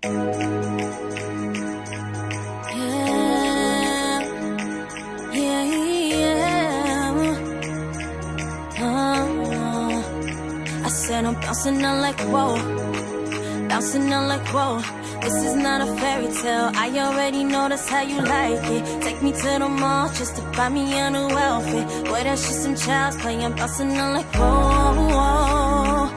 I said I'm bouncing on like whoa, bouncing on like whoa. This is not a fairy tale. I already know that's how you like it. Take me to the mall just to buy me a new outfit. Boy, that's just some child's play. I'm bouncing on like whoa, whoa,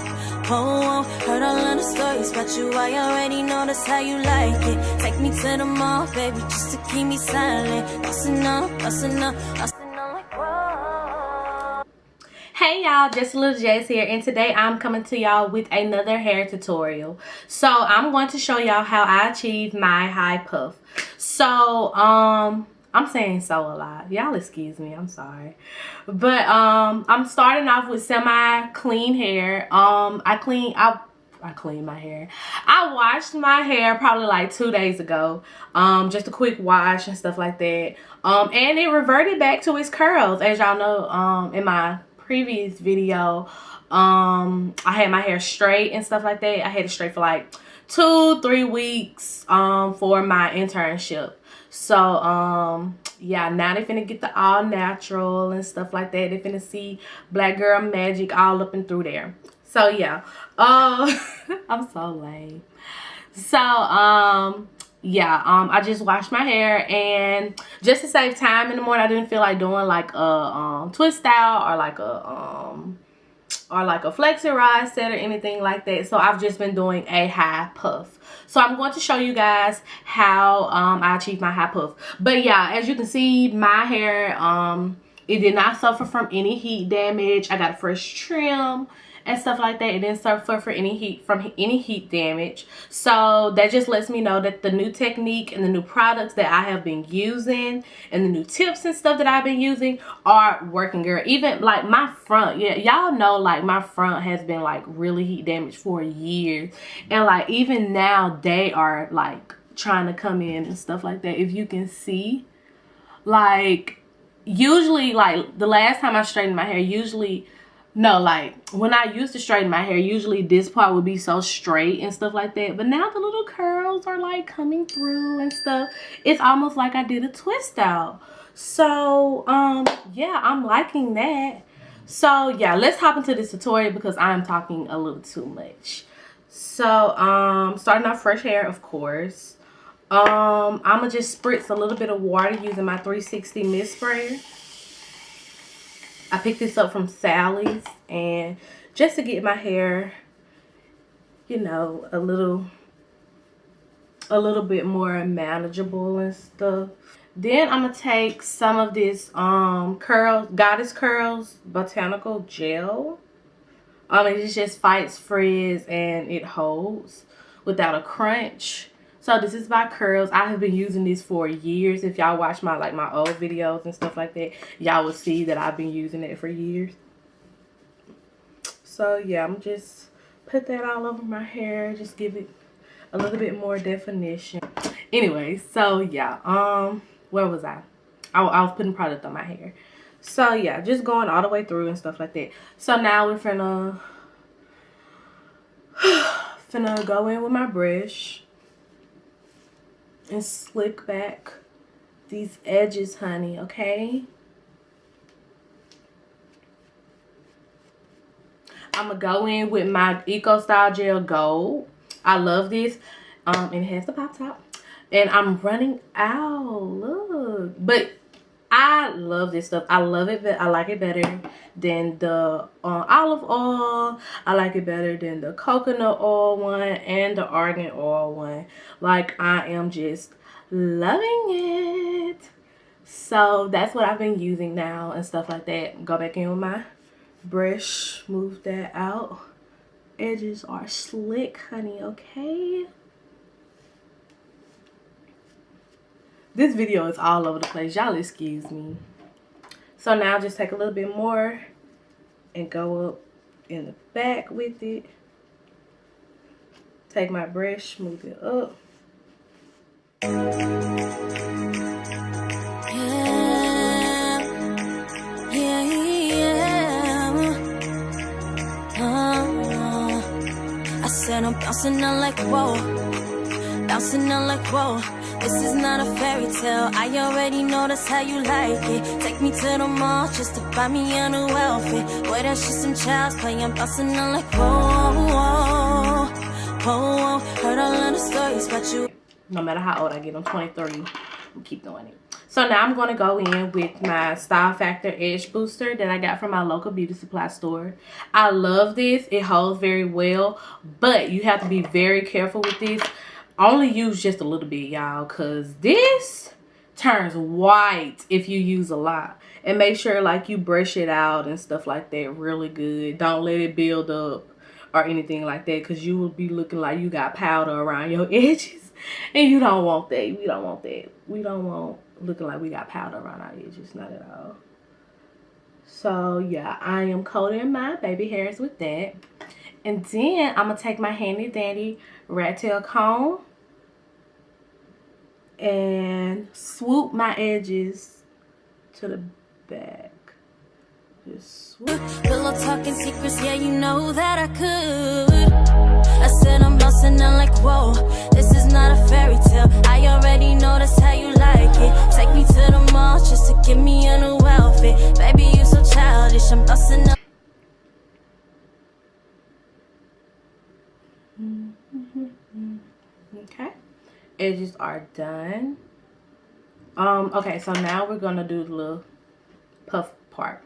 whoa. Heard all of the stories about you. I already know that's how you like it. Take me to the mall, baby, just to keep me silent. Bouncing on, bouncing on, bouncing on like whoa. Hey y'all, just a little Jess here, and today I'm coming to y'all with another hair tutorial. So I'm going to show y'all how I achieve my high puff. So I'm saying so a lot, y'all excuse me, I'm sorry, but I'm starting off with semi clean hair. I clean my hair. I washed my hair probably like 2 days ago, just a quick wash and stuff like that, and it reverted back to its curls. As y'all know, in my previous video, I had my hair straight and stuff like that. I had it straight for like 2-3 weeks for my internship. So yeah, now they finna get the all natural and stuff like that. They finna see black girl magic all up and through there. So yeah, I'm so lame. So yeah, I just washed my hair, and just to save time in the morning, I didn't feel like doing like a twist out or like a flexi rod set or anything like that. So I've just been doing a high puff. So I'm going to show you guys how I achieve my high puff. But yeah, as you can see, my hair it did not suffer from any heat damage. I got a fresh trim and stuff like that. It didn't suffer for any heat damage. So that just lets me know that the new technique and the new products that I have been using and the new tips and stuff that I've been using are working, girl. Even like my front, yeah, y'all know like my front has been like really heat damaged for years, and like even now they are like trying to come in and stuff like that. If you can see, like usually like the last time I straightened my hair, like when I used to straighten my hair, usually this part would be so straight and stuff like that. But now the little curls are like coming through and stuff. It's almost like I did a twist out. So yeah, I'm liking that. So yeah, let's hop into this tutorial because I'm talking a little too much. So starting off fresh hair, of course. I'm gonna just spritz a little bit of water using my 360 mist sprayer. I picked this up from Sally's, and just to get my hair, you know, a little bit more manageable and stuff. Then I'm gonna take some of this Goddess Curls Botanical Gel. It just fights frizz and it holds without a crunch. So this is by Curls. I have been using this for years. If y'all watch my old videos and stuff like that, y'all will see that I've been using it for years. So yeah, I'm just put that all over my hair, just give it a little bit more definition. Anyway, so yeah, where was I? I was putting product on my hair. So yeah, just going all the way through and stuff like that. So now we're finna go in with my brush and slick back these edges, honey, okay? I'm gonna go in with my Eco Style Gel Gold. I love this. It has the pop top. And I'm running out, look. But I love this stuff. I love it, but I like it better than the olive oil. I like it better than the coconut oil one and the argan oil one. Like, I am just loving it. So that's what I've been using now and stuff like that. Go back in with my brush, move that out. Edges are slick, honey, okay? This video is all over the place, y'all excuse me. So now just take a little bit more and go up in the back with it. Take my brush, move it up. I said I'm bouncing on like whoa, bouncing on like whoa. This is not a fairy tale. I already know that's how you like it. Take me to the mall just to buy me a new outfit. Boy, that's just some child's play. I'm bouncing on like whoa, whoa, whoa. Heard all of the stories about you. No matter how old I get, I'm 23. I'll keep doing it. So now I'm going to go in with my Style Factor Edge Booster that I got from my local beauty supply store. I love this. It holds very well, but you have to be very careful with this. Only use just a little bit, y'all, because this turns white if you use a lot. And make sure like you brush it out and stuff like that really good. Don't let it build up or anything like that, because you will be looking like you got powder around your edges. And you don't want that. We don't want that. We don't want looking like we got powder around our edges. Not at all. So yeah, I am coating my baby hairs with that. And then I'm going to take my handy dandy rat tail comb and swoop my edges to the back. Just swoop. Pillow talking secrets, yeah, you know that I could. I said I'm bouncing on like whoa. This is not a fairy tale. I already know that's how you like it. Take me to the mall just to give me a new outfit. Baby, you so childish. I'm bouncing on. Okay, edges are done. Okay, so now we're gonna do the little puff part.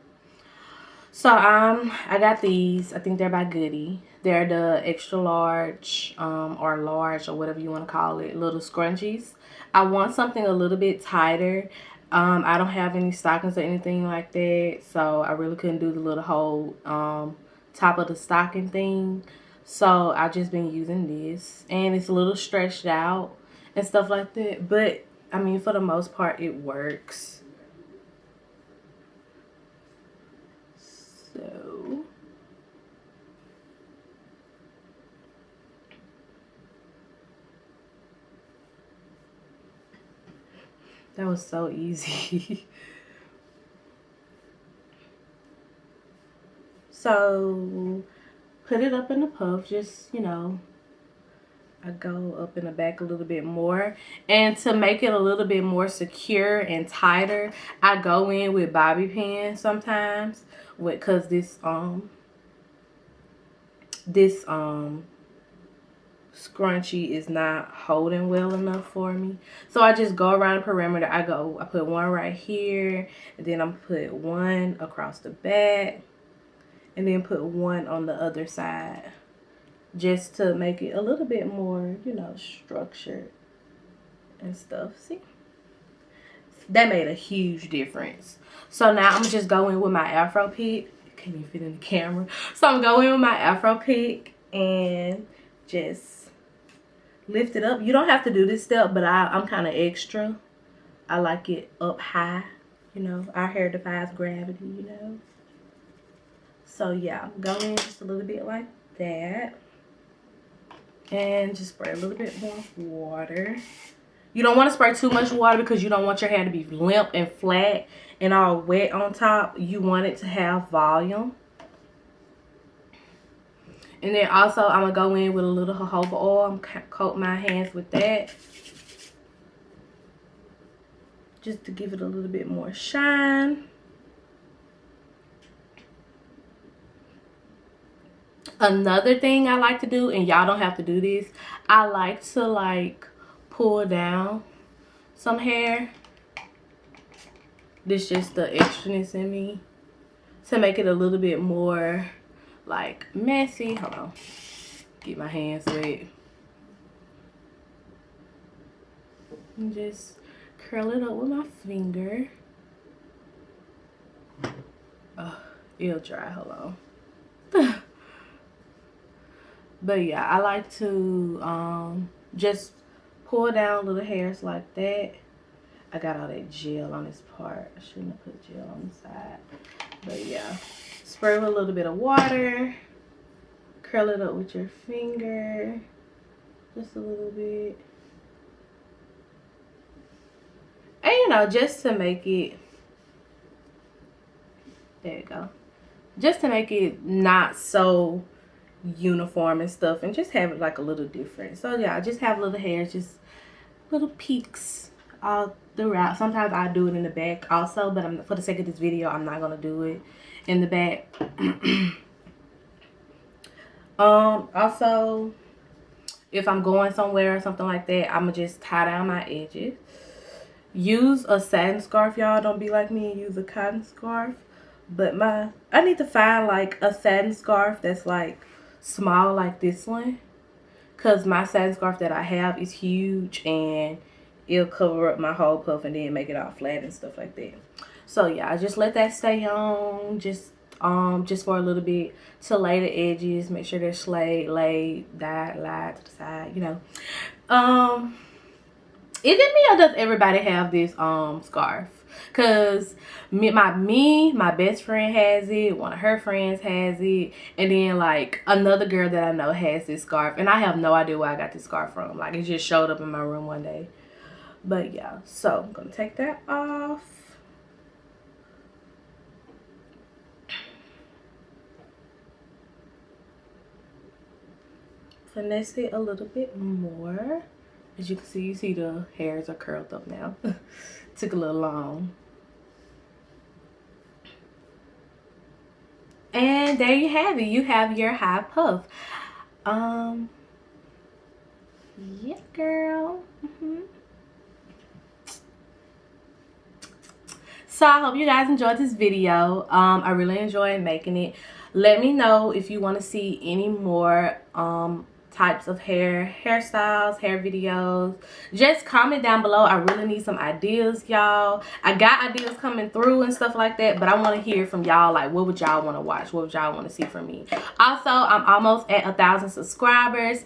So I got these. I think they're by Goody. They're the extra large or large or whatever you want to call it, little scrunchies. I want something a little bit tighter. I don't have any stockings or anything like that, so I really couldn't do the little whole top of the stocking thing. So I've just been using this, and it's a little stretched out and stuff like that, but I mean, for the most part, it works. So that was so easy. So put it up in the puff, just, you know, I go up in the back a little bit more. And to make it a little bit more secure and tighter, I go in with bobby pins sometimes, because this scrunchie is not holding well enough for me. So I just go around the perimeter. I put one right here, and then I'm put one across the back, and then put one on the other side, just to make it a little bit more, you know, structured and stuff. See, that made a huge difference. So now I'm just going with my Afro pick. Can't even fit in the camera. So I'm going with my Afro pick and just lift it up. You don't have to do this step, but I'm kind of extra. I like it up high. You know, our hair defies gravity, you know. So yeah, I'm going just a little bit like that. And just spray a little bit more water. You don't want to spray too much water because you don't want your hair to be limp and flat and all wet on top. You want it to have volume. And then also I'm going to go in with a little jojoba oil. I'm going to coat my hands with that, just to give it a little bit more shine. Another thing I like to do, and y'all don't have to do this, I like to like pull down some hair. This is just the extraness in me, to make it a little bit more like messy. Hold on, get my hands wet. And just curl it up with my finger. It'll dry, hold on. But yeah, I like to just pull down little hairs like that. I got all that gel on this part. I shouldn't have put gel on the side. But yeah, spray with a little bit of water. Curl it up with your finger. Just a little bit. And you know, just to make it, there you go. Just to make it not so uniform and stuff, and just have it like a little different. So yeah, I just have little hairs just little peaks all throughout. Sometimes I do it in the back also, but for the sake of this video, I'm not gonna do it in the back. Also, if I'm going somewhere or something like that, I'm gonna just tie down my edges. Use a satin scarf, y'all. Don't be like me and use a cotton scarf. But I need to find like a satin scarf that's like small like this one, because my satin scarf that I have is huge and it'll cover up my whole puff and then make it all flat and stuff like that. So yeah, I just let that stay on just for a little bit to lay the edges, make sure they're laid, dyed to the side, you know. Is it me or does everybody have this scarf? Cause my best friend has it, one of her friends has it, and then like another girl that I know has this scarf, and I have no idea where I got this scarf from. Like, it just showed up in my room one day. But yeah, so I'm gonna take that off. Finesse it a little bit more. As you can see, the hairs are curled up now. Took a little long. And there you have it. You have your high puff. Yeah, girl. So I hope you guys enjoyed this video. I really enjoyed making it. Let me know if you want to see any more types of hairstyles, hair videos. Just comment down below. I really need some ideas, y'all. I got ideas coming through and stuff like that, but I want to hear from y'all. Like, what would y'all want to watch? What would y'all want to see from me? Also, I'm almost at 1,000 subscribers.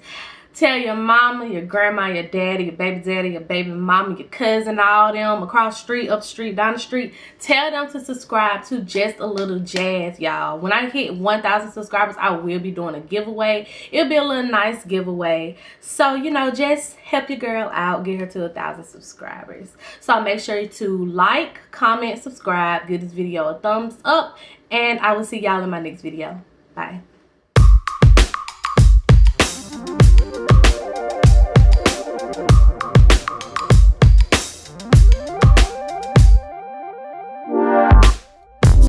Tell your mama, your grandma, your daddy, your baby daddy, your baby mama, your cousin, all them across the street, up the street, down the street. Tell them to subscribe to Just a Little Jazz, y'all. When I hit 1,000 subscribers, I will be doing a giveaway. It'll be a little nice giveaway. So, you know, just help your girl out. Get her to 1,000 subscribers. So make sure to like, comment, subscribe. Give this video a thumbs up. And I will see y'all in my next video. Bye.